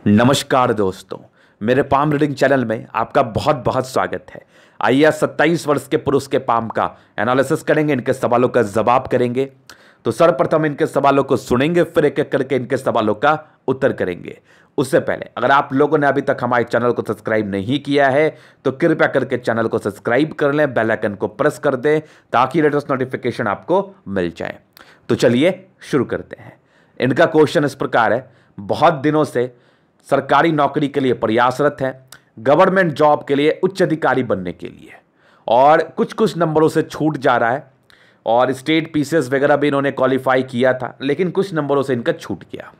नमस्कार दोस्तों, मेरे पाम रीडिंग चैनल में आपका बहुत बहुत स्वागत है। आइए 27 वर्ष के पुरुष के पाम का एनालिसिस करेंगे, इनके सवालों का जवाब करेंगे। तो सर्वप्रथम इनके सवालों को सुनेंगे, फिर एक एक करके इनके सवालों का उत्तर करेंगे। उससे पहले अगर आप लोगों ने अभी तक हमारे चैनल को सब्सक्राइब नहीं किया है तो कृपया करके चैनल को सब्सक्राइब कर लें, बेल आइकन को प्रेस कर दें ताकि लेटेस्ट नोटिफिकेशन आपको मिल जाए। तो चलिए शुरू करते हैं। इनका क्वेश्चन इस प्रकार है, बहुत दिनों से सरकारी नौकरी के लिए प्रयासरत है, गवर्नमेंट जॉब के लिए उच्च अधिकारी बनने के लिए, और कुछ कुछ नंबरों से छूट जा रहा है और स्टेट पीसीएस वगैरह भी इन्होंने क्वालिफाई किया था, लेकिन कुछ नंबरों से इनका छूट गया।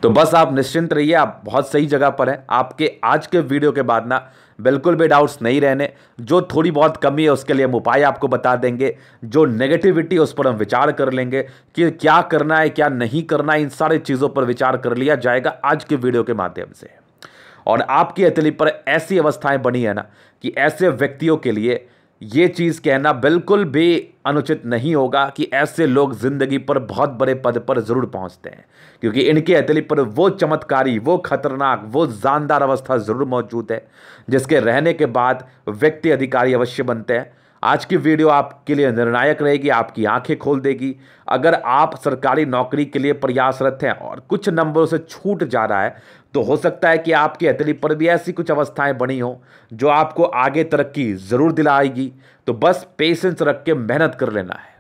तो बस आप निश्चिंत रहिए, आप बहुत सही जगह पर हैं। आपके आज के वीडियो के बाद ना बिल्कुल भी डाउट्स नहीं रहने। जो थोड़ी बहुत कमी है उसके लिए हम उपाय आपको बता देंगे, जो नेगेटिविटी उस पर हम विचार कर लेंगे कि क्या करना है क्या नहीं करना है। इन सारी चीज़ों पर विचार कर लिया जाएगा आज के वीडियो के माध्यम से। और आपकी हथेली पर ऐसी अवस्थाएं बनी है ना कि ऐसे व्यक्तियों के लिए ये चीज़ कहना बिल्कुल भी अनुचित नहीं होगा कि ऐसे लोग जिंदगी पर बहुत बड़े पद पर जरूर पहुंचते हैं, क्योंकि इनके हथेली पर वो चमत्कारी, वो खतरनाक, वो जानदार अवस्था जरूर मौजूद है जिसके रहने के बाद व्यक्ति अधिकारी अवश्य बनते हैं। आज की वीडियो आपके लिए निर्णायक रहेगी, आपकी आंखें खोल देगी। अगर आप सरकारी नौकरी के लिए प्रयासरत हैं और कुछ नंबरों से छूट जा रहा है तो हो सकता है कि आपकी हथेली पर भी ऐसी कुछ अवस्थाएं बनी हो जो आपको आगे तरक्की जरूर दिलाएगी। तो बस पेशेंस रख के मेहनत कर लेना है।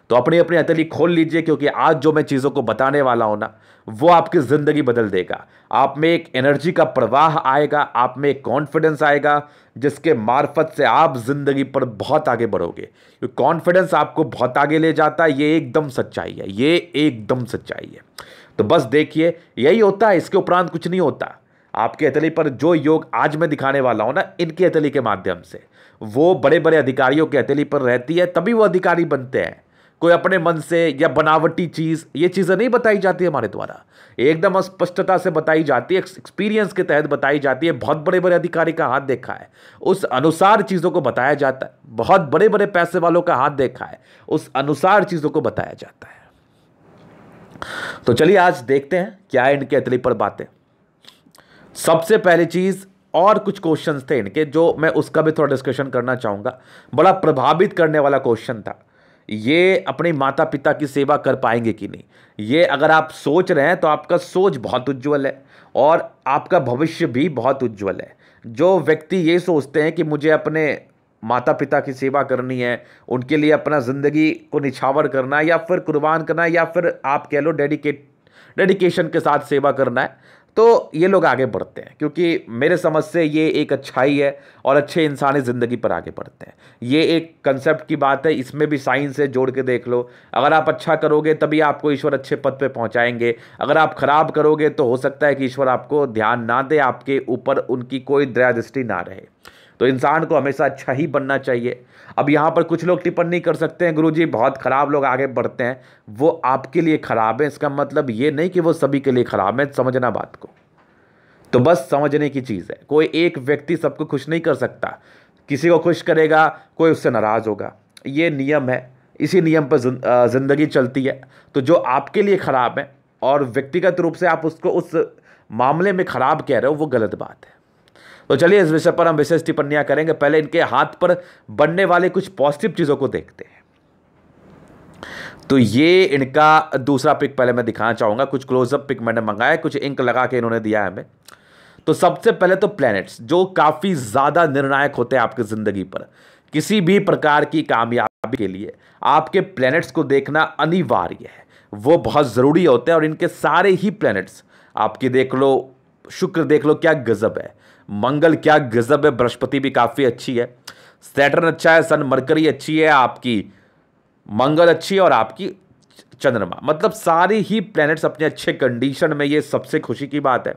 तो अपनी अपनी हथेली खोल लीजिए, क्योंकि आज जो मैं चीज़ों को बताने वाला हूं ना वो आपकी ज़िंदगी बदल देगा। आप में एक एनर्जी का प्रवाह आएगा, आप में एक कॉन्फिडेंस आएगा जिसके मार्फत से आप ज़िंदगी पर बहुत आगे बढ़ोगे। क्योंकि कॉन्फिडेंस आपको बहुत आगे ले जाता है, ये एकदम सच्चाई है, ये एकदम सच्चाई है। तो बस देखिए, यही होता है, इसके उपरांत कुछ नहीं होता। आपके हथेली पर जो योग आज मैं दिखाने वाला हूं ना, इनकी हथेली के माध्यम से वो बड़े बड़े अधिकारियों की हथेली पर रहती है, तभी वो अधिकारी बनते हैं। कोई अपने मन से या बनावटी चीज़, ये चीज़ें नहीं बताई जाती हमारे द्वारा, एकदम स्पष्टता से बताई जाती है, एक्सपीरियंस के तहत बताई जाती है। बहुत बड़े बड़े अधिकारी का हाथ देखा है, उस अनुसार चीज़ों को बताया जाता है। बहुत बड़े बड़े पैसे वालों का हाथ देखा है, उस अनुसार चीज़ों को बताया जाता है। तो चलिए आज देखते हैं क्या है इनके हथेली पर बातें। सबसे पहली चीज़, और कुछ क्वेश्चंस थे इनके जो मैं उसका भी थोड़ा डिस्कशन करना चाहूँगा। बड़ा प्रभावित करने वाला क्वेश्चन था, ये अपने माता पिता की सेवा कर पाएंगे कि नहीं। ये अगर आप सोच रहे हैं तो आपका सोच बहुत उज्जवल है और आपका भविष्य भी बहुत उज्जवल है। जो व्यक्ति ये सोचते हैं कि मुझे अपने माता पिता की सेवा करनी है, उनके लिए अपना ज़िंदगी को निछावर करना है या फिर कुर्बान करना है, या फिर आप कह लो डेडिकेशन के साथ सेवा करना है, तो ये लोग आगे बढ़ते हैं। क्योंकि मेरे समझ से ये एक अच्छाई है और अच्छे इंसानी ज़िंदगी पर आगे बढ़ते हैं। ये एक कंसेप्ट की बात है, इसमें भी साइंस है, जोड़ के देख लो। अगर आप अच्छा करोगे तभी आपको ईश्वर अच्छे पद पे पहुंचाएंगे। अगर आप खराब करोगे तो हो सकता है कि ईश्वर आपको ध्यान ना दे, आपके ऊपर उनकी कोई दया दृष्टि ना रहे। तो इंसान को हमेशा अच्छा ही बनना चाहिए। अब यहाँ पर कुछ लोग टिप्पणी कर सकते हैं, गुरुजी बहुत खराब लोग आगे बढ़ते हैं, वो आपके लिए खराब है, इसका मतलब ये नहीं कि वो सभी के लिए खराब है। समझना बात को, तो बस समझने की चीज़ है। कोई एक व्यक्ति सबको खुश नहीं कर सकता, किसी को खुश करेगा कोई उससे नाराज़ होगा, ये नियम है, इसी नियम पर जिंदगी चलती है। तो जो आपके लिए खराब है और व्यक्तिगत रूप से आप उसको उस मामले में खराब कह रहे हो, वो गलत बात है। तो चलिए इस विषय पर हम विशेष टिप्पणियां करेंगे। पहले इनके हाथ पर बनने वाले कुछ पॉजिटिव चीज़ों को देखते हैं। तो ये इनका दूसरा पिक पहले मैं दिखाना चाहूँगा। कुछ क्लोजअप पिक मैंने मंगाया, कुछ इंक लगा के इन्होंने दिया है हमें। तो सबसे पहले तो प्लैनेट्स जो काफ़ी ज़्यादा निर्णायक होते हैं आपकी ज़िंदगी पर। किसी भी प्रकार की कामयाबी के लिए आपके प्लैनेट्स को देखना अनिवार्य है, वो बहुत ज़रूरी होते हैं। और इनके सारे ही प्लैनेट्स आपकी देख लो, शुक्र देख लो क्या गजब है, मंगल क्या गजब है, बृहस्पति भी काफ़ी अच्छी है, सैटर्न अच्छा है, सन मरकरी अच्छी है, आपकी मंगल अच्छी है और आपकी चंद्रमा, मतलब सारी ही प्लैनेट्स अपने अच्छे कंडीशन में, ये सबसे खुशी की बात है।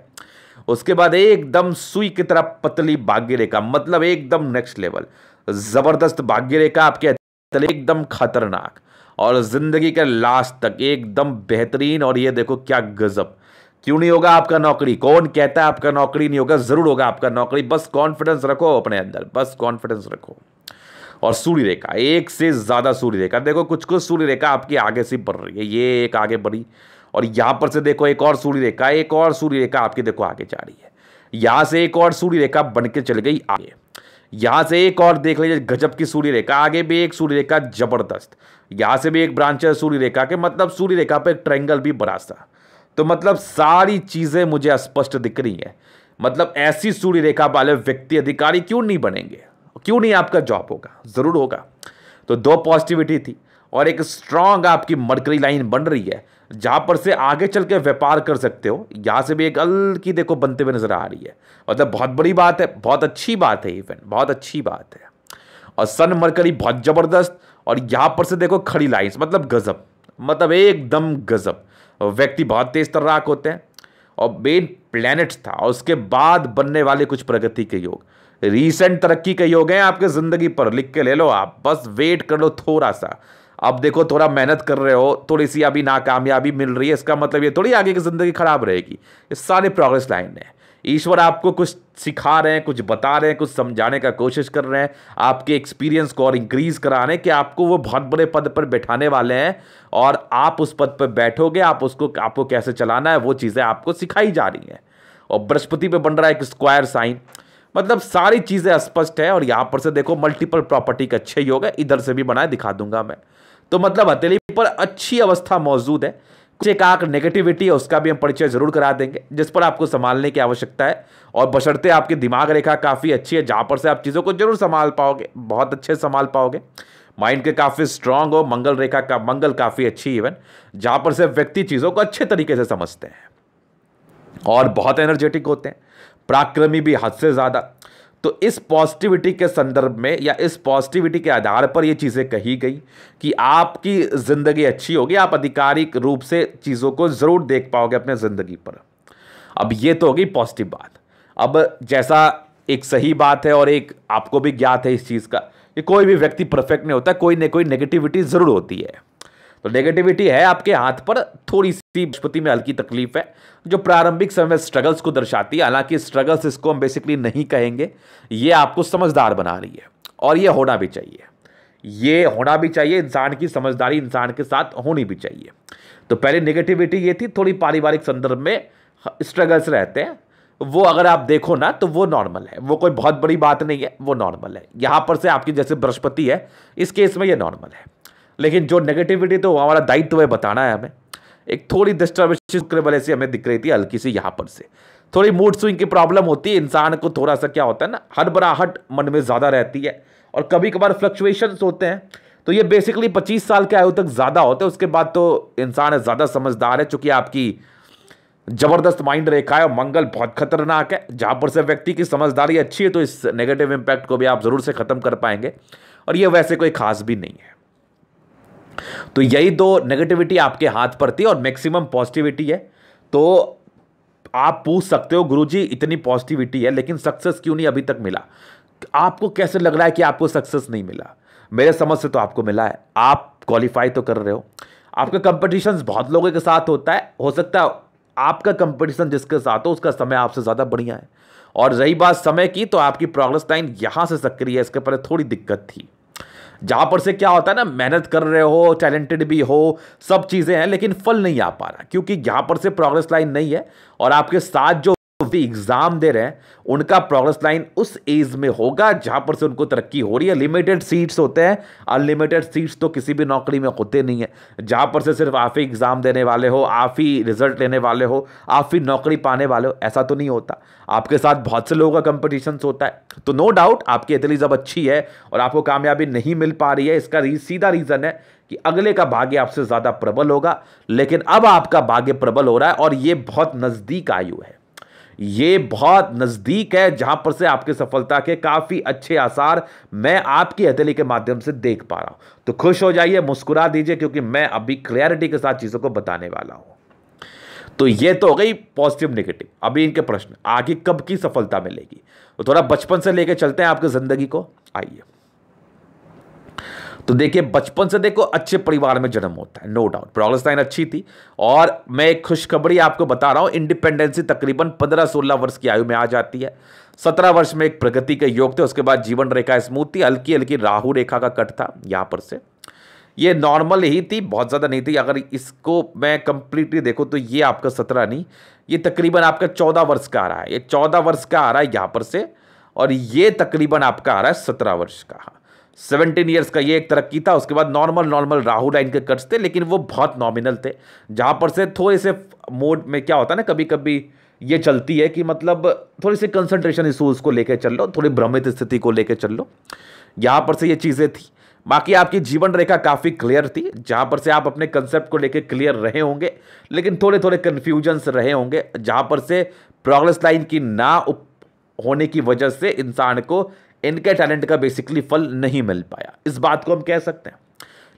उसके बाद एकदम सुई की तरह पतली भाग्य रेखा, मतलब एकदम नेक्स्ट लेवल जबरदस्त भाग्य रेखा आपके एकदम खतरनाक, और जिंदगी के लास्ट तक एकदम बेहतरीन। और ये देखो क्या गजब, क्यों नहीं होगा आपका नौकरी? कौन कहता है आपका नौकरी नहीं होगा? जरूर होगा आपका नौकरी, बस कॉन्फिडेंस रखो अपने अंदर, बस कॉन्फिडेंस रखो। और सूर्य रेखा, एक से ज्यादा सूर्य रेखा, देखो कुछ कुछ सूर्य रेखा आपकी आगे से बढ़ रही है, ये एक आगे बढ़ी और यहां पर से देखो एक और सूर्य रेखा, एक और सूर्य रेखा आपकी देखो आगे जा रही है। यहां से एक और सूर्य रेखा बन के चल गई आगे। यहां से एक और देख लीजिए गजब की सूर्य रेखा, आगे भी एक सूर्य रेखा जबरदस्त। यहां से भी एक ब्रांच है सूर्य रेखा के, मतलब सूर्य रेखा पे एक ट्रायंगल भी बड़ा सा। तो मतलब सारी चीजें मुझे स्पष्ट दिख रही हैं। मतलब ऐसी सूर्य रेखा वाले व्यक्ति अधिकारी क्यों नहीं बनेंगे, क्यों नहीं आपका जॉब होगा, जरूर होगा। तो दो पॉजिटिविटी थी और एक स्ट्रांग आपकी मरकरी लाइन बन रही है जहां पर से आगे चल के व्यापार कर सकते हो। यहां से भी एक हल्की देखो बनते हुए नजर आ रही है, मतलब बहुत बड़ी बात है, बहुत अच्छी बात है, इवन बहुत अच्छी बात है। और सन मरकरी बहुत जबरदस्त, और यहां पर से देखो खड़ी लाइन्स, मतलब गजब, मतलब एकदम गजब। व्यक्ति बहुत तेज तर्राक होते हैं और मेन प्लैनेट्स था, और उसके बाद बनने वाले कुछ प्रगति के योग, रीसेंट तरक्की के योग हैं आपके जिंदगी पर, लिख के ले लो आप, बस वेट कर लो थोड़ा सा। अब देखो थोड़ा मेहनत कर रहे हो, थोड़ी सी अभी नाकामयाबी मिल रही है, इसका मतलब ये थोड़ी आगे की जिंदगी खराब रहेगी। ये सारे प्रोग्रेस लाइन है। ईश्वर आपको कुछ सिखा रहे हैं, कुछ बता रहे हैं, कुछ समझाने का कोशिश कर रहे हैं, आपके एक्सपीरियंस को और इंक्रीज करा रहे हैं कि आपको वो बहुत बड़े पद पर बैठाने वाले हैं, और आप उस पद पर बैठोगे, आपको कैसे चलाना है वो चीज़ें आपको सिखाई जा रही हैं। और बृहस्पति पे बन रहा है एक स्क्वायर साइन, मतलब सारी चीज़ें स्पष्ट है। और यहाँ पर से देखो मल्टीपल प्रॉपर्टी का अच्छे योग है, इधर से भी बनाए दिखा दूंगा मैं। तो मतलब हथेली पर अच्छी अवस्था मौजूद है। कुछ एक आंख नेगेटिविटी है, उसका भी हम परिचय जरूर करा देंगे, जिस पर आपको संभालने की आवश्यकता है। और बशर्ते आपकी दिमाग रेखा काफ़ी अच्छी है, जहाँ पर से आप चीज़ों को जरूर संभाल पाओगे, बहुत अच्छे संभाल पाओगे। माइंड के काफ़ी स्ट्रांग हो, मंगल रेखा का मंगल काफ़ी अच्छी इवन, जहाँ पर से व्यक्ति चीज़ों को अच्छे तरीके से समझते हैं और बहुत एनर्जेटिक होते हैं, पराक्रमी भी हद से ज़्यादा। तो इस पॉजिटिविटी के संदर्भ में या इस पॉजिटिविटी के आधार पर ये चीज़ें कही गई कि आपकी ज़िंदगी अच्छी होगी, आप आधिकारिक रूप से चीज़ों को ज़रूर देख पाओगे अपने ज़िंदगी पर। अब ये तो होगी पॉजिटिव बात। अब जैसा एक सही बात है और एक आपको भी ज्ञात है इस चीज़ का कि कोई भी व्यक्ति परफेक्ट नहीं होता, कोई ना कोई नेगेटिविटी ज़रूर होती है। तो नेगेटिविटी है आपके हाथ पर, थोड़ी सी बृहस्पति में हल्की तकलीफ है जो प्रारंभिक समय में स्ट्रगल्स को दर्शाती है। हालांकि स्ट्रगल्स इसको हम बेसिकली नहीं कहेंगे, ये आपको समझदार बना रही है और ये होना भी चाहिए, ये होना भी चाहिए। इंसान की समझदारी इंसान के साथ होनी भी चाहिए। तो पहले नेगेटिविटी ये थी, थोड़ी पारिवारिक संदर्भ में स्ट्रगल्स रहते हैं, वो अगर आप देखो ना तो वो नॉर्मल है, वो कोई बहुत बड़ी बात नहीं है, वो नॉर्मल है। यहां पर से आपकी जैसे बृहस्पति है, इस केस में ये नॉर्मल है। लेकिन जो नेगेटिविटी तो हमारा दायित्व है बताना है हमें। एक थोड़ी डिस्टर्बेंस शुक्र वाले से हमें दिख रही थी हल्की सी, यहाँ पर से थोड़ी मूड स्विंग की प्रॉब्लम होती है इंसान को, थोड़ा सा क्या होता है ना, हड़बड़ाहट मन में ज़्यादा रहती है और कभी कभार फ्लक्चुएशंस होते हैं। तो ये बेसिकली 25 साल के आयु तक ज़्यादा होते हैं, उसके बाद तो इंसान ज़्यादा समझदार है, चूंकि आपकी जबरदस्त माइंड रेखा है और मंगल बहुत खतरनाक है। जहाँ पर से व्यक्ति की समझदारी अच्छी है तो इस नेगेटिव इंपैक्ट को भी आप ज़रूर से ख़त्म कर पाएंगे, और ये वैसे कोई खास भी नहीं है। तो यही दो नेगेटिविटी आपके हाथ पर थी और मैक्सिमम पॉजिटिविटी है। तो आप पूछ सकते हो गुरुजी इतनी पॉजिटिविटी है लेकिन सक्सेस क्यों नहीं अभी तक मिला, आपको कैसे लग रहा है कि आपको सक्सेस नहीं मिला? मेरे समझ से तो आपको मिला है, आप क्वालिफाई तो कर रहे हो। आपका कंपटीशन बहुत लोगों के साथ होता है, हो सकता है आपका कंपटीशन जिसके साथ हो उसका समय आपसे ज़्यादा बढ़िया है। और रही बात समय की, तो आपकी प्रोग्रेस लाइन यहां से सक्रिय है, इसके पहले थोड़ी दिक्कत थी। जहां पर से क्या होता है ना, मेहनत कर रहे हो, टैलेंटेड भी हो, सब चीजें हैं, लेकिन फल नहीं आ पा रहा क्योंकि यहां पर से प्रोग्रेस लाइन नहीं है। और आपके साथ जो एग्जाम दे रहे हैं उनका प्रोग्रेस लाइन उस एज में होगा जहां पर से उनको तरक्की हो रही है। लिमिटेड सीट्स होते हैं, अनलिमिटेड सीट्स तो किसी भी नौकरी में होते नहीं है। जहां पर से सिर्फ आप ही एग्जाम देने वाले हो, आप ही रिजल्ट लेने वाले हो, आप ही नौकरी पाने वाले हो, ऐसा तो नहीं होता। आपके साथ बहुत से लोगों का कंपटीशन होता है। तो नो डाउट आपकी एथली जब अच्छी है और आपको कामयाबी नहीं मिल पा रही है, इसका सीधा रीजन है कि अगले का भाग्य आपसे ज्यादा प्रबल होगा। लेकिन अब आपका भाग्य प्रबल हो रहा है और ये बहुत नजदीक आयु है, ये बहुत नजदीक है जहां पर से आपकी सफलता के काफी अच्छे आसार मैं आपकी हथेली के माध्यम से देख पा रहा हूं। तो खुश हो जाइए, मुस्कुरा दीजिए, क्योंकि मैं अभी क्लैरिटी के साथ चीजों को बताने वाला हूं। तो ये तो हो गई पॉजिटिव नेगेटिव। अभी इनके प्रश्न, आगे कब की सफलता मिलेगी, तो थोड़ा बचपन से लेके चलते हैं आपकी जिंदगी को। आइए, तो देखिए बचपन से देखो अच्छे परिवार में जन्म होता है, नो डाउट प्रोग्रेस लाइन अच्छी थी। और मैं एक खुशखबरी आपको बता रहा हूं, इंडिपेंडेंसी तकरीबन 15-16 वर्ष की आयु में आ जाती है। 17 वर्ष में एक प्रगति के योग थे, उसके बाद जीवन रेखा स्मूथ थी, हल्की हल्की राहु रेखा का कट था। यहां पर से ये नॉर्मल ही थी, बहुत ज़्यादा नहीं थी। अगर इसको मैं कंप्लीटली देखो तो ये आपका 17 नहीं, ये तकरीबन आपका 14 वर्ष का आ रहा है, ये 14 वर्ष का आ रहा है यहाँ पर से, और ये तकरीबन आपका आ रहा है 17 वर्ष का। 17 ईयर्स का ये एक तरक्की था। उसके बाद नॉर्मल नॉर्मल राहु लाइन के कट्स थे, लेकिन वो बहुत नॉमिनल थे, जहाँ पर से थोड़े से मोड में क्या होता है ना, कभी कभी ये चलती है कि मतलब थोड़ी सी कंसंट्रेशन इशूज़ को लेकर चल लो, थोड़ी भ्रमित स्थिति को लेकर चल लो, यहाँ पर से ये चीज़ें थी। बाकी आपकी जीवन रेखा काफ़ी क्लियर थी, जहाँ पर से आप अपने कंसेप्ट को लेकर क्लियर रहे होंगे, लेकिन थोड़े थोड़े कन्फ्यूजन्स रहे होंगे, जहाँ पर से प्रोग्रेस लाइन की ना होने की वजह से इंसान को इनके टैलेंट का बेसिकली फल नहीं मिल पाया, इस बात को हम कह सकते हैं।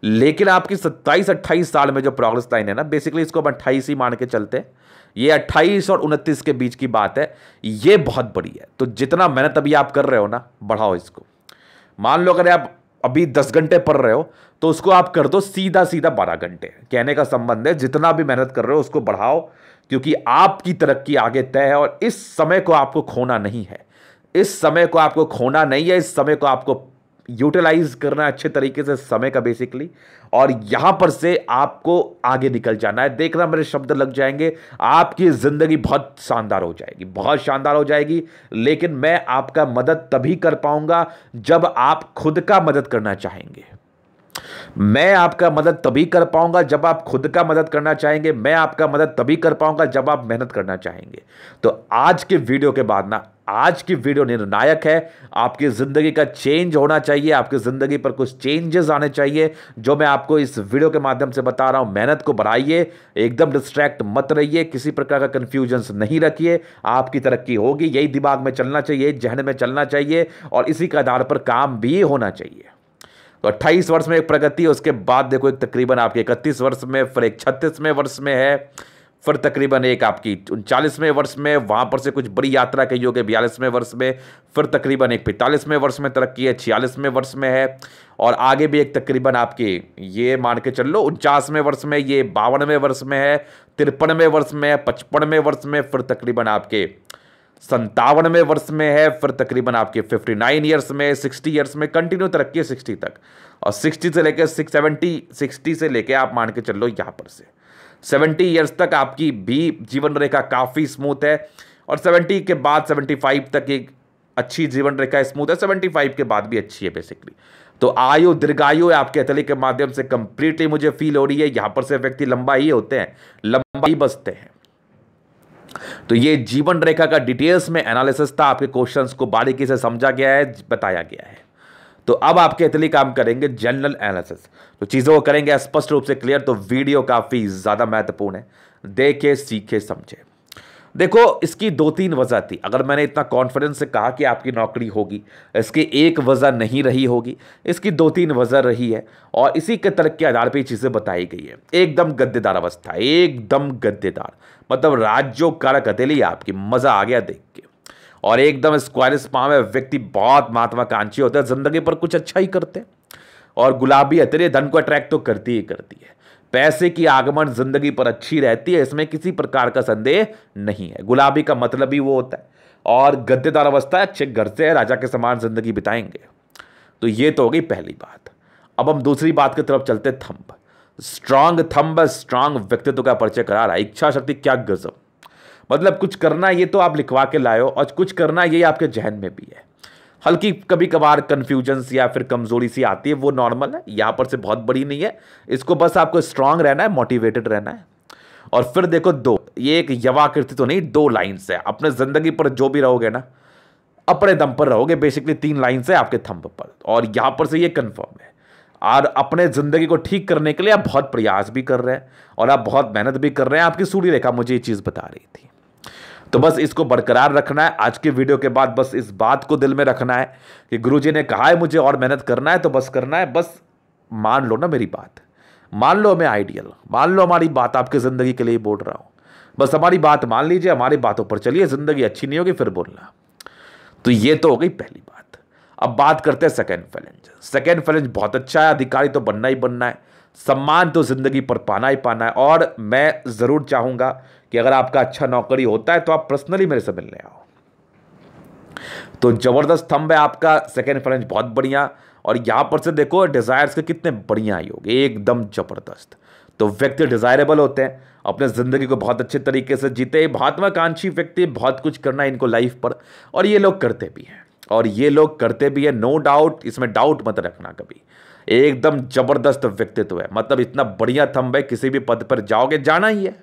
लेकिन आपकी 27-28 साल में जो प्रोग्रेस लाइन है ना, बेसिकली इसको हम 28 ही मान के चलते हैं, ये 28 और 29 के बीच की बात है, ये बहुत बड़ी है। तो जितना मेहनत अभी आप कर रहे हो ना, बढ़ाओ इसको। मान लो अगर आप अभी 10 घंटे पढ़ रहे हो तो उसको आप कर दो सीधा सीधा 12 घंटे। कहने का संबंध है जितना भी मेहनत कर रहे हो उसको बढ़ाओ, क्योंकि आपकी तरक्की आगे तय है और इस समय को आपको खोना नहीं है, इस समय को आपको खोना नहीं है, इस समय को आपको यूटिलाइज करना है अच्छे तरीके से समय का बेसिकली, और यहां पर से आपको आगे निकल जाना है। देखना मेरे शब्द लग जाएंगे, आपकी जिंदगी बहुत शानदार हो जाएगी, बहुत शानदार हो जाएगी। लेकिन मैं आपका मदद तभी कर पाऊंगा जब आप खुद का मदद करना चाहेंगे। मैं आपका मदद तभी कर पाऊंगा जब आप खुद का मदद करना चाहेंगे। मैं आपका मदद तभी कर पाऊंगा जब आप मेहनत करना चाहेंगे। तो आज के वीडियो के बाद ना, आज की वीडियो निर्णायक है। आपकी जिंदगी का चेंज होना चाहिए, आपकी जिंदगी पर कुछ चेंजेस आने चाहिए, जो मैं आपको इस वीडियो के माध्यम से बता रहा हूं। मेहनत को बढ़ाइए, एकदम डिस्ट्रैक्ट मत रहिए, किसी प्रकार का कंफ्यूजन नहीं रखिए, आपकी तरक्की होगी। यही दिमाग में चलना चाहिए, जहन में चलना चाहिए, और इसी के आधार पर काम भी होना चाहिए। तो 28 वर्ष में एक प्रगति, उसके बाद देखो एक तकरीबन आपके 31 वर्ष में, फिर एक 36वें वर्ष में है, फिर तकरीबन एक आपकी 39वें वर्ष में, वहाँ पर से कुछ बड़ी यात्रा कही होगी 42वें वर्ष में, फिर तकरीबन एक 45वें वर्ष में तरक्की है, 46वें वर्ष में है, और आगे भी एक तकरीबन आपके ये मान के चल लो 49वें वर्ष में, ये 52वें वर्ष में है, 53वें वर्ष में है, 55वें वर्ष में, फिर तकरीबन आपके 57वें वर्ष में है, फिर तकरीबन आपके 59 ईयर्स में, 60 ईयर्स में कंटिन्यू तरक्की है 60 तक, और 60 से लेकर 60 से लेकर आप मान के चल लो यहाँ पर से 70 ईयर्स तक आपकी भी जीवन रेखा काफ़ी स्मूथ है, और 70 के बाद 75 तक एक अच्छी जीवन रेखा स्मूथ है, 75 के बाद भी अच्छी है बेसिकली। तो आयु दीर्घायु है आपके हथेली के माध्यम से कंप्लीटली मुझे फील हो रही है। यहाँ पर से व्यक्ति लंबा ही होते हैं, लंबा ही बचते हैं। तो ये जीवन रेखा का डिटेल्स में एनालिसिस था, आपके क्वेश्चंस को बारीकी से समझा गया है, बताया गया है। तो अब आपके हथेली काम करेंगे जनरल एनालिसिस, तो चीज़ों को करेंगे स्पष्ट रूप से क्लियर। तो वीडियो काफ़ी ज़्यादा महत्वपूर्ण है, देखे सीखे समझे। देखो इसकी 2-3 वजह थी। अगर मैंने इतना कॉन्फिडेंस से कहा कि आपकी नौकरी होगी, इसकी एक वजह नहीं रही होगी, इसकी 2-3 वजह रही है, और इसी के तर्क के आधार पर ये चीज़ें बताई गई है। एकदम गद्देदार अवस्था, एकदम गद्देदार, मतलब राज्यों कारक हथेली आपकी, मज़ा आ गया देख के। और एकदम स्क्वायर स्पाम है, व्यक्ति बहुत महत्वाकांक्षी होते हैं, जिंदगी पर कुछ अच्छा ही करते हैं, और गुलाबी हथेली धन को अट्रैक्ट तो करती ही करती है। पैसे की आगमन जिंदगी पर अच्छी रहती है, इसमें किसी प्रकार का संदेह नहीं है। गुलाबी का मतलब ही वो होता है, और गद्देदार अवस्था अच्छे घर से है, राजा के समान जिंदगी बिताएंगे। तो ये तो हो गई पहली बात। अब हम दूसरी बात की तरफ चलते। थंब, स्ट्रांग थंब, स्ट्रांग व्यक्तित्व का परिचय करा रहा है। इच्छा शक्ति क्या गजब, मतलब कुछ करना ये तो आप लिखवा के लाए हो, और कुछ करना ये आपके जहन में भी है। हल्की कभी कभार कन्फ्यूजन्स या फिर कमजोरी सी आती है, वो नॉर्मल है, यहाँ पर से बहुत बड़ी नहीं है। इसको बस आपको स्ट्रांग रहना है, मोटिवेटेड रहना है। और फिर देखो दो, ये एक यवाकृति तो नहीं, 2 लाइन्स है। अपने जिंदगी पर जो भी रहोगे ना, अपने दम पर रहोगे, बेसिकली 3 लाइन्स है आपके थंब पर, और यहाँ पर से ये कन्फर्म है। और अपने जिंदगी को ठीक करने के लिए आप बहुत प्रयास भी कर रहे हैं, और आप बहुत मेहनत भी कर रहे हैं। आपकी सूर्य रेखा मुझे ये चीज़ बता रही थी। तो बस इसको बरकरार रखना है। आज के वीडियो के बाद बस इस बात को दिल में रखना है कि गुरुजी ने कहा है मुझे और मेहनत करना है, तो बस करना है। बस मान लो ना मेरी बात, मान लो मैं आइडियल, मान लो हमारी बात आपकी ज़िंदगी के लिए बोल रहा हूँ। बस हमारी बात मान लीजिए, हमारी बातों पर चलिए, ज़िंदगी अच्छी नहीं होगी फिर बोलना। तो ये तो हो गई पहली बात। अब बात करते हैं सेकेंड फैलेंज। सेकेंड फैलेंज बहुत अच्छा है, अधिकारी तो बनना ही बनना है, सम्मान तो जिंदगी पर पाना ही पाना है। और मैं ज़रूर चाहूँगा कि अगर आपका अच्छा नौकरी होता है तो आप पर्सनली मेरे से मिलने आओ। तो ज़बरदस्त थंब है आपका, सेकेंड फैलेंज बहुत बढ़िया। और यहाँ पर से देखो डिजायर्स के कितने बढ़िया योग, एकदम जबरदस्त। तो व्यक्ति डिजायरेबल होते हैं, अपने जिंदगी को बहुत अच्छे तरीके से जीते, महत्वाकांक्षी व्यक्ति, बहुत कुछ करना है इनको लाइफ पर, और ये लोग करते भी हैं, और ये लोग करते भी है, नो डाउट, इसमें डाउट मत रखना कभी। एकदम जबरदस्त व्यक्तित्व है, मतलब इतना बढ़िया थंब है, किसी भी पद पर जाओगे, जाना ही है,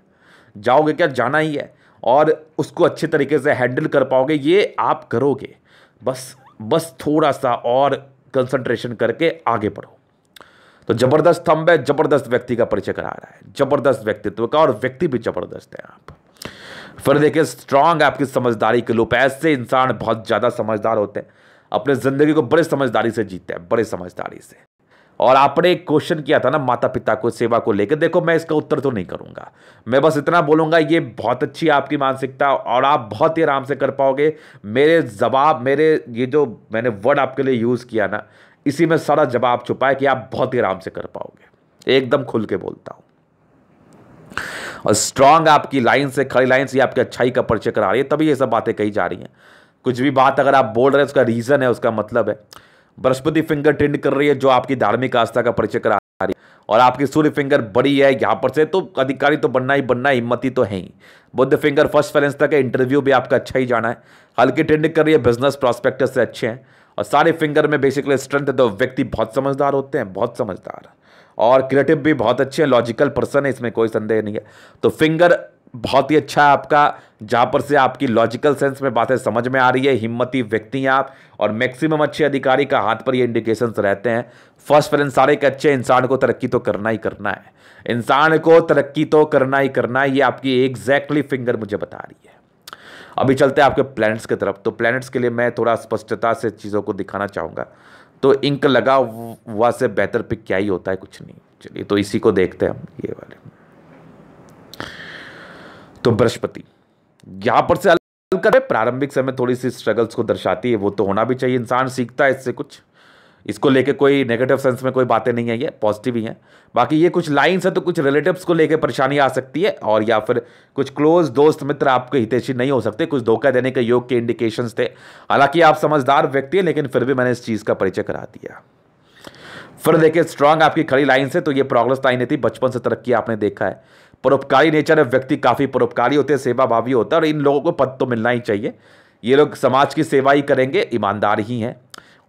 जाओगे क्या, जाना ही है, और उसको अच्छे तरीके से हैंडल कर पाओगे, ये आप करोगे। बस थोड़ा सा और कंसंट्रेशन करके आगे बढ़ो। तो जबरदस्त थंब है, जबरदस्त व्यक्ति का परिचय करा रहा है, जबरदस्त व्यक्तित्व का, और व्यक्ति भी जबरदस्त है आप। फिर देखिए स्ट्रांग आपकी समझदारी के लूप, ऐसे इंसान बहुत ज्यादा समझदार होते हैं, अपने जिंदगी को बड़े समझदारी से जीते हैं, बड़े समझदारी से। और आपने एक क्वेश्चन किया था ना माता पिता को सेवा को लेकर, देखो मैं इसका उत्तर तो नहीं करूंगा, मैं बस इतना बोलूंगा ये बहुत अच्छी आपकी मानसिकता, और आप बहुत ही आराम से कर पाओगे। मेरे ये जो मैंने वर्ड आपके लिए यूज किया ना, इसी में सारा जवाब छुपा है कि आप बहुत ही आराम से कर पाओगे, एकदम खुल के बोलता हूं। और स्ट्रांग आपकी लाइन से, खड़ी लाइन से आपकी अच्छाई का परिचय करा रही है, तभी ये सब बातें कही जा रही हैं। कुछ भी बात अगर आप बोल रहे हैं उसका रीजन है, उसका मतलब है। बृहस्पति फिंगर ट्रेंड कर रही है जो आपकी धार्मिक आस्था का परिचय करा रही है, और आपकी सूर्य फिंगर बड़ी है यहां पर से, तो अधिकारी तो बनना ही बनना, हिम्मती तो है ही। बुध फिंगर फर्स्ट फाइनेंस तक है, इंटरव्यू भी आपका अच्छा ही जाना है। हल्की ट्रेंड कर रही है, बिजनेस प्रॉस्पेक्टस से अच्छे हैं, और सारे फिंगर में बेसिकली स्ट्रेंथ है, तो व्यक्ति बहुत समझदार होते हैं, बहुत समझदार, और क्रिएटिव भी बहुत अच्छे हैं, लॉजिकल पर्सन है, इसमें कोई संदेह नहीं है। तो फिंगर बहुत ही अच्छा है आपका, जहां पर से आपकी लॉजिकल सेंस में बातें समझ में आ रही है, हिम्मती व्यक्ति हैं आप, और मैक्सिमम अच्छे अधिकारी का हाथ पर ये इंडिकेशंस रहते हैं। फर्स्ट फ्रेंड सारे के अच्छे, इंसान को तरक्की तो करना ही करना है, इंसान को तरक्की तो करना ही करना है, ये आपकी एग्जैक्टली फिंगर मुझे बता रही है। अभी चलते हैं आपके प्लैनेट्स की तरफ। तो प्लैनेट्स के लिए मैं थोड़ा स्पष्टता से चीज़ों को दिखाना चाहूँगा। तो इंक लगा हुआ से बेहतर पिक क्या ही होता है, कुछ नहीं। चलिए तो इसी को देखते हैं हम, ये वाले। तो बृहस्पति यहां पर से अलग कर, प्रारंभिक समय थोड़ी सी स्ट्रगल्स को दर्शाती है, वो तो होना भी चाहिए, इंसान सीखता है इससे कुछ, इसको लेके कोई नेगेटिव सेंस में कोई बातें नहीं है, ये पॉजिटिव ही है। बाकी ये कुछ लाइंस है, तो कुछ रिलेटिव्स को लेकर परेशानी आ सकती है, और या फिर कुछ क्लोज दोस्त मित्र आपके हितैषी नहीं हो सकते, कुछ धोखा देने के योग के इंडिकेशंस थे। हालांकि आप समझदार व्यक्ति है, लेकिन फिर भी मैंने इस चीज का परिचय करा दिया। फिर देखिए स्ट्रांग आपकी खड़ी लाइन से, तो ये प्रोग्रेस लाइन थी, बचपन से तरक्की आपने देखा है, परोपकारी नेचर है, व्यक्ति काफी परोपकारी होते हैं, सेवा भावी होता है, और इन लोगों को पद तो मिलना ही चाहिए, ये लोग समाज की सेवा ही करेंगे, ईमानदार ही हैं।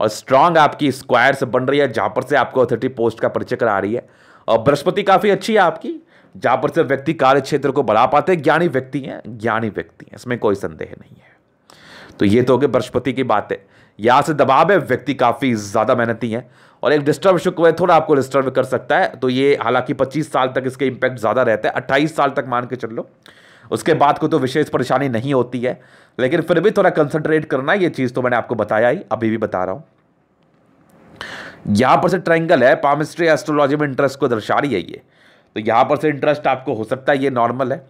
और स्ट्रांग आपकी स्क्वायर से बन रही है, जहां पर से आपको अथॉरिटी पोस्ट का परिचय करा रही है, और बृहस्पति काफी अच्छी है आपकी, जहां पर से व्यक्ति कार्य क्षेत्र को बढ़ा पाते हैं, ज्ञानी व्यक्ति हैं, ज्ञानी व्यक्ति हैं, इसमें कोई संदेह नहीं है। तो ये तो हो गए बृहस्पति की बातें। यहां से दबाव है, व्यक्ति काफी ज्यादा मेहनती है, और एक डिस्टर्ब शुक्र है, थोड़ा आपको डिस्टर्ब कर सकता है। तो ये हालांकि 25 साल तक इसके इंपैक्ट ज्यादा रहते हैं, 28 साल तक मान के चल लो, उसके बाद को तो विशेष परेशानी नहीं होती है, लेकिन फिर भी थोड़ा कंसंट्रेट करना, ये चीज तो मैंने आपको बताया ही, अभी भी बता रहा हूं। यहां पर से ट्रायंगल है, पामिस्ट्री एस्ट्रोलॉजी में इंटरेस्ट को दर्शा रही है ये, तो यहां पर से इंटरेस्ट आपको हो सकता है, ये नॉर्मल है।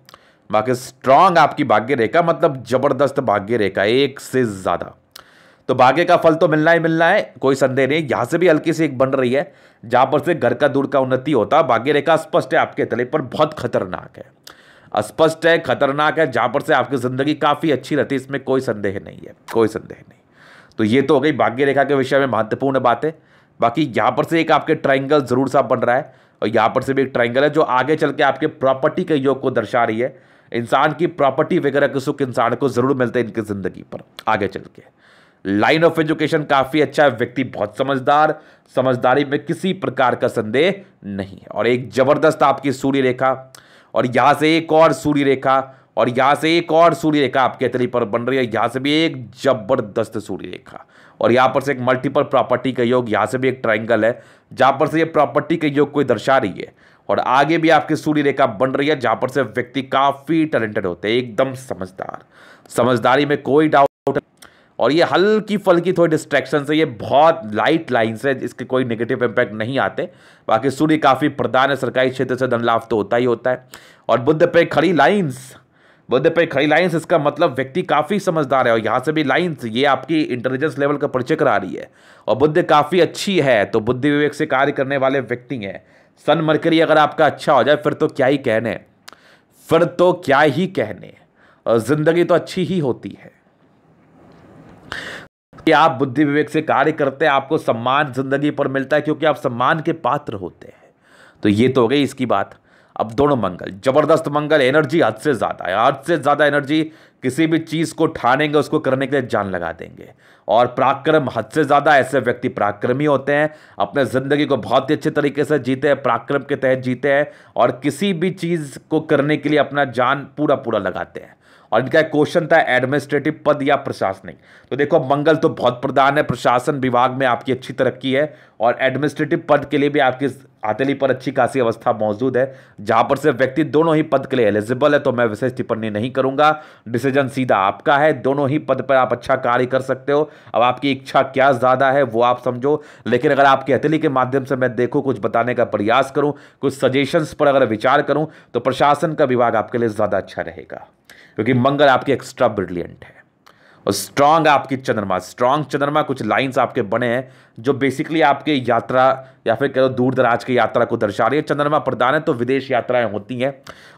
बाकी स्ट्रांग आपकी भाग्य रेखा, मतलब जबरदस्त भाग्य रेखा, एक से ज्यादा, तो भाग्य का फल तो मिलना ही मिलना है, कोई संदेह नहीं। यहां से भी हल्की सी एक बन रही है, जहां पर से घर का दूर का उन्नति होता, भाग्य रेखा स्पष्ट है आपके तले पर, बहुत खतरनाक है, स्पष्ट है, खतरनाक है, जहां पर से आपकी जिंदगी काफी अच्छी रहती है, इसमें कोई संदेह नहीं है, कोई संदेह नहीं। तो ये तो हो गई भाग्य रेखा के विषय में महत्वपूर्ण बातें। बाकी यहां पर से एक आपके ट्रायंगल जरूर सा बन रहा है, और यहां पर से भी एक ट्रायंगल है जो आगे चल के आपके प्रॉपर्टी के योग को दर्शा रही है। इंसान की प्रॉपर्टी वगैरह के सुख इंसान को जरूर मिलते हैं इनकी जिंदगी पर आगे चल के। लाइन ऑफ एजुकेशन काफी अच्छा है, व्यक्ति बहुत समझदार, समझदारी में किसी प्रकार का संदेह नहीं है। और एक जबरदस्त आपकी सूर्य रेखा, और यहां से एक और सूर्य रेखा, और यहां से एक और सूर्य रेखा आपके तली पर बन रही है, यहां से भी एक जबरदस्त सूर्य रेखा, और यहां पर से एक मल्टीपल प्रॉपर्टी का योग, यहां से भी एक ट्रायंगल है जहां पर से ये प्रॉपर्टी के योग को दर्शा रही है। और आगे भी आपकी सूर्य रेखा बन रही है, जहां पर से व्यक्ति काफी टैलेंटेड होते हैं, एकदम समझदार, समझदारी में कोई डाउट। और ये हल्की फल्की थोड़ी डिस्ट्रैक्शन से, ये बहुत लाइट लाइन्स है, इसके कोई नेगेटिव इंपैक्ट नहीं आते। बाकी सूर्य काफी प्रधान है, सरकारी क्षेत्र से धन लाभ तो होता ही होता है। और बुध पे खड़ी लाइन्स, बुध पे खड़ी लाइन्स, इसका मतलब व्यक्ति काफी समझदार है, और यहां से भी लाइन्स, ये आपकी इंटेलिजेंस लेवल का परिचय करा रही है। और बुध काफी अच्छी है, तो बुद्धि विवेक से कार्य करने वाले व्यक्ति हैं। सन मरकरी अगर आपका अच्छा हो जाए, फिर तो क्या ही कहने, फिर तो क्या ही कहने, और जिंदगी तो अच्छी ही होती है। आप बुद्धि विवेक से कार्य करते हैं, आपको सम्मान जिंदगी पर मिलता है क्योंकि आप सम्मान के पात्र होते हैं। तो ये तो हो गई इसकी बात। अब दोनों मंगल, जबरदस्त मंगल, एनर्जी हद से ज्यादा है, हद से ज्यादा एनर्जी, किसी भी चीज को ठानेंगे उसको करने के लिए जान लगा देंगे। और पराक्रम हद से ज्यादा, ऐसे व्यक्ति पराक्रमी होते हैं, अपने जिंदगी को बहुत ही अच्छे तरीके से जीते हैं, पराक्रम के तहत जीते हैं और किसी भी चीज को करने के लिए अपना जान पूरा पूरा लगाते हैं। और इनका एक क्वेश्चन था एडमिनिस्ट्रेटिव पद या प्रशासनिक। तो देखो मंगल तो बहुत प्रधान है, प्रशासन विभाग में आपकी अच्छी तरक्की है और एडमिनिस्ट्रेटिव पद के लिए भी आपकी हथेली पर अच्छी खासी अवस्था मौजूद है, जहां पर से व्यक्ति दोनों ही पद के लिए एलिजिबल है। तो मैं विशेष टिप्पणी नहीं करूंगा, डिसीजन सीधा आपका है, दोनों ही पद पर आप अच्छा कार्य कर सकते हो। अब आपकी इच्छा क्या ज्यादा है वो आप समझो, लेकिन अगर आपकी हथेली के माध्यम से मैं देखूं, कुछ बताने का प्रयास करूं, कुछ सजेशंस पर अगर विचार करूं, तो प्रशासन का विभाग आपके लिए ज्यादा अच्छा रहेगा क्योंकि मंगल आपकी एक्स्ट्रा ब्रिलियंट है। और स्ट्रांग आपकी चंद्रमा, स्ट्रांग चंद्रमा, कुछ लाइंस आपके बने हैं जो बेसिकली आपके यात्रा या फिर कह लो दूर दराज की यात्रा को दर्शा रही है। चंद्रमा प्रधान है तो विदेश यात्राएं होती हैं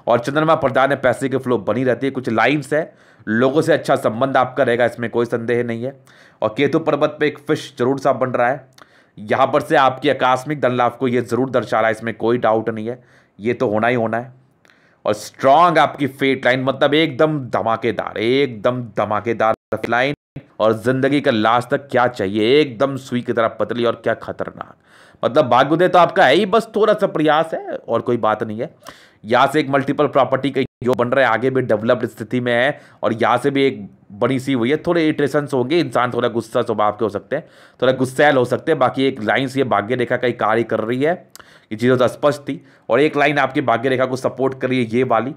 और चंद्रमा प्रधान है, पैसे के फ्लो बनी रहती है। कुछ लाइंस है, लोगों से अच्छा संबंध आपका रहेगा, इसमें कोई संदेह नहीं है। और केतु पर्वत पे एक फिश जरूर सा बन रहा है, यहां पर से आपकी आकस्मिक धन लाभ को ये जरूर दर्शा रहा है, इसमें कोई डाउट नहीं है, ये तो होना ही होना है। और स्ट्रांग आपकी फेट लाइन, मतलब एकदम धमाकेदार, एकदम धमाकेदार लाइन। और जिंदगी का लास्ट तक क्या चाहिए, एकदम सुई की तरह पतली और क्या खतरनाक, मतलब भाग्योदय तो आपका है ही, बस थोड़ा सा प्रयास है और कोई बात नहीं है। यहां से एक मल्टीपल प्रॉपर्टी का जो बन रहा है, आगे भी डेवलप्ड स्थिति में है और यहां से भी एक बड़ी सी हुई है। थोड़े इटरेशंस होंगे, इंसान थोड़ा गुस्सा स्वभाव के हो सकते हैं, थोड़ा गुस्सैल हो सकते हैं। बाकी एक लाइन से ये भाग्य रेखा का कार्य कर रही है, ये चीज़ तो स्पष्ट थी। और एक लाइन आपकी भाग्य रेखा को सपोर्ट कर रही है, ये वाली।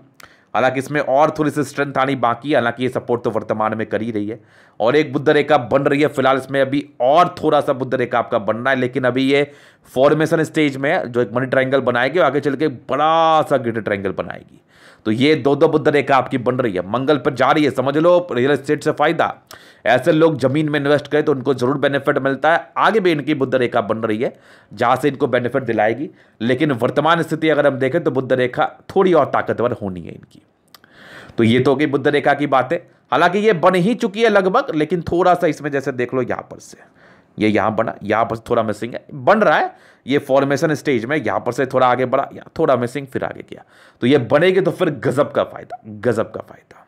हालांकि इसमें और थोड़ी सी स्ट्रेंथ आनी बाकी है, हालांकि ये सपोर्ट तो वर्तमान में कर ही रही है। और एक बुध रेखा बन रही है फिलहाल, इसमें अभी और थोड़ा सा बुध रेखा आपका बनना है, लेकिन अभी ये फॉर्मेशन स्टेज में है। जो एक मनी ट्रायंगल बनाएगी आगे चल के बड़ा सा ग्रेटर ट्रायंगल बनाएगी। तो ये दो बुध रेखा आपकी बन रही है, मंगल पर जा रही है, समझ लो रियल एस्टेट से फायदा। ऐसे लोग जमीन में इन्वेस्ट करें तो उनको जरूर बेनिफिट मिलता है। आगे भी इनकी बुध रेखा बन रही है जहां से इनको बेनिफिट दिलाएगी, लेकिन वर्तमान स्थिति अगर हम देखें तो बुध रेखा थोड़ी और ताकतवर होनी है इनकी। तो ये तो हो गई बुध रेखा की बातें। हालांकि ये बन ही चुकी है लगभग, लेकिन थोड़ा सा इसमें जैसे देख लो यहां पर से ये यहां बना, यहां पर थोड़ा मिसिंग है, बन रहा है ये फॉर्मेशन स्टेज में, यहां पर से थोड़ा आगे बढ़ा, या थोड़ा मिसिंग, फिर आगे किया। तो ये बनेगी तो फिर गजब का फायदा, गजब का फायदा।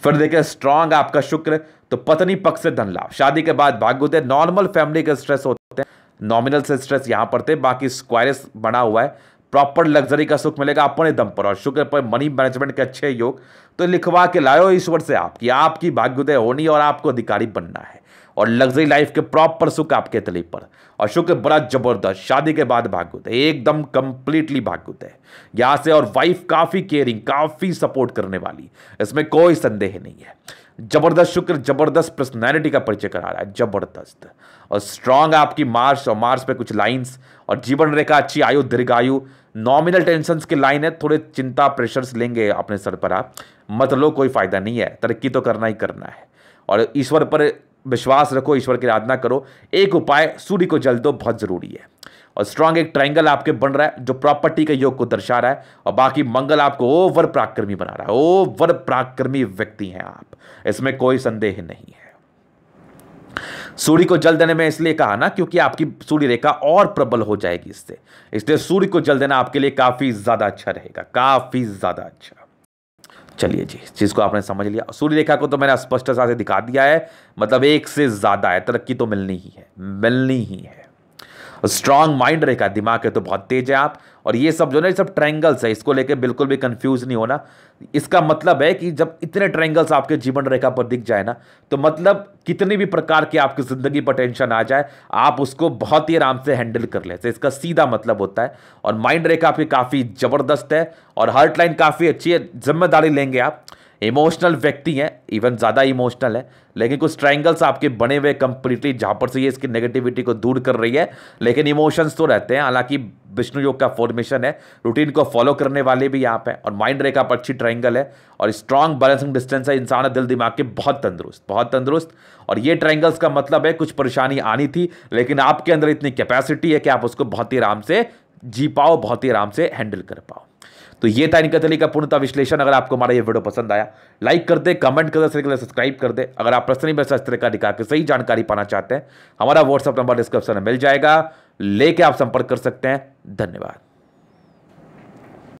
फिर देखिए स्ट्रांग आपका शुक्र, तो पत्नी पक्ष से धन लाभ, शादी के बाद भाग्योदय, नॉर्मल फैमिली के स्ट्रेस होते हैं, नॉमिनल से स्ट्रेस यहां पर थे, बाकी स्क्वायरस बना हुआ है, प्रॉपर लग्जरी का सुख मिलेगा अपने दम पर। और शुक्र पर मनी मैनेजमेंट के अच्छे योग, तो लिखवा के लाओ ईश्वर से आपकी भाग्योदय होनी और आपको अधिकारी बनना है और लग्जरी लाइफ के प्रॉपर सुख आपके तले पर। और शुक्र बड़ा जबरदस्त, शादी के बाद भाग्योदय, एकदम कंप्लीटली भाग्योदय यहां से। और वाइफ काफी केयरिंग, काफी सपोर्ट करने वाली, इसमें कोई संदेह नहीं है। जबरदस्त शुक्र, जबरदस्त पर्सनैलिटी का परिचय करा रहा है, जबरदस्त। और स्ट्रांग आपकी मार्स, और मार्स पे कुछ लाइंस, और जीवन रेखा अच्छी, आयु दीर्घायु, नॉमिनल टेंशंस की लाइन है, थोड़े चिंता प्रेशर्स लेंगे अपने सर पर आप, मत लो, कोई फायदा नहीं है, तरक्की तो करना ही करना है। और ईश्वर पर विश्वास रखो, ईश्वर की आराधना करो। एक उपाय, सूर्य को जल दो, बहुत जरूरी है। और स्ट्रांग एक ट्रायंगल आपके बन रहा है जो प्रॉपर्टी के योग को दर्शा रहा है। और बाकी मंगल आपको ओवर पराक्रमी बना रहा है, ओवर पराक्रमी व्यक्ति हैं आप, इसमें कोई संदेह नहीं है। सूर्य को जल देने में इसलिए कहा ना, क्योंकि आपकी सूर्य रेखा और प्रबल हो जाएगी इससे, इसलिए सूर्य को जल देना आपके लिए काफी ज्यादा अच्छा रहेगा, काफी ज्यादा अच्छा। चलिए जी, इस चीज को आपने समझ लिया। सूर्य रेखा को तो मैंने स्पष्टता से दिखा दिया है, मतलब एक से ज्यादा है, तरक्की तो मिलनी ही है, मिलनी ही है। स्ट्रांग माइंड रेखा, दिमाग है तो बहुत तेज है आप। और ये सब जो ना, ये सब ट्रायंगल्स है, इसको लेके बिल्कुल भी कंफ्यूज नहीं होना। इसका मतलब है कि जब इतने ट्रायंगल्स आपके जीवन रेखा पर दिख जाए ना, तो मतलब कितनी भी प्रकार की आपकी जिंदगी पर टेंशन आ जाए, आप उसको बहुत ही आराम से हैंडल कर लेते, इसका सीधा मतलब होता है। और माइंड रेखा आपकी काफी जबरदस्त है और हार्ट लाइन काफी अच्छी है, जिम्मेदारी लेंगे आप, इमोशनल व्यक्ति हैं, इवन ज़्यादा इमोशनल है। लेकिन कुछ ट्रायंगल्स आपके बने हुए कंप्लीटली, जहाँ पर से ये इसकी नेगेटिविटी को दूर कर रही है, लेकिन इमोशंस तो रहते हैं। हालांकि विष्णु योग का फॉर्मेशन है, रूटीन को फॉलो करने वाले भी यहाँ पे। और माइंड रेखा पर अच्छी ट्रायंगल है और स्ट्रांग बैलेंसिंग डिस्टेंस है, इंसान दिल दिमाग के बहुत तंदुरुस्त, बहुत तंदुरुस्त। और ये ट्रायंगल्स का मतलब है कुछ परेशानी आनी थी, लेकिन आपके अंदर इतनी कैपेसिटी है कि आप उसको बहुत ही आराम से जी पाओ, बहुत ही आराम से हैंडल कर पाओ। तो ये था इनका तरीका पूर्णतः विश्लेषण। अगर आपको हमारा ये वीडियो पसंद आया, लाइक कर दे, कमेंट कर दे, सब्सक्राइब कर दे। अगर आप पर्सनली मेरे साथ इस तरह का दिखा के सही जानकारी पाना चाहते हैं, हमारा व्हाट्सएप नंबर डिस्क्रिप्शन में मिल जाएगा, लेके आप संपर्क कर सकते हैं। धन्यवाद।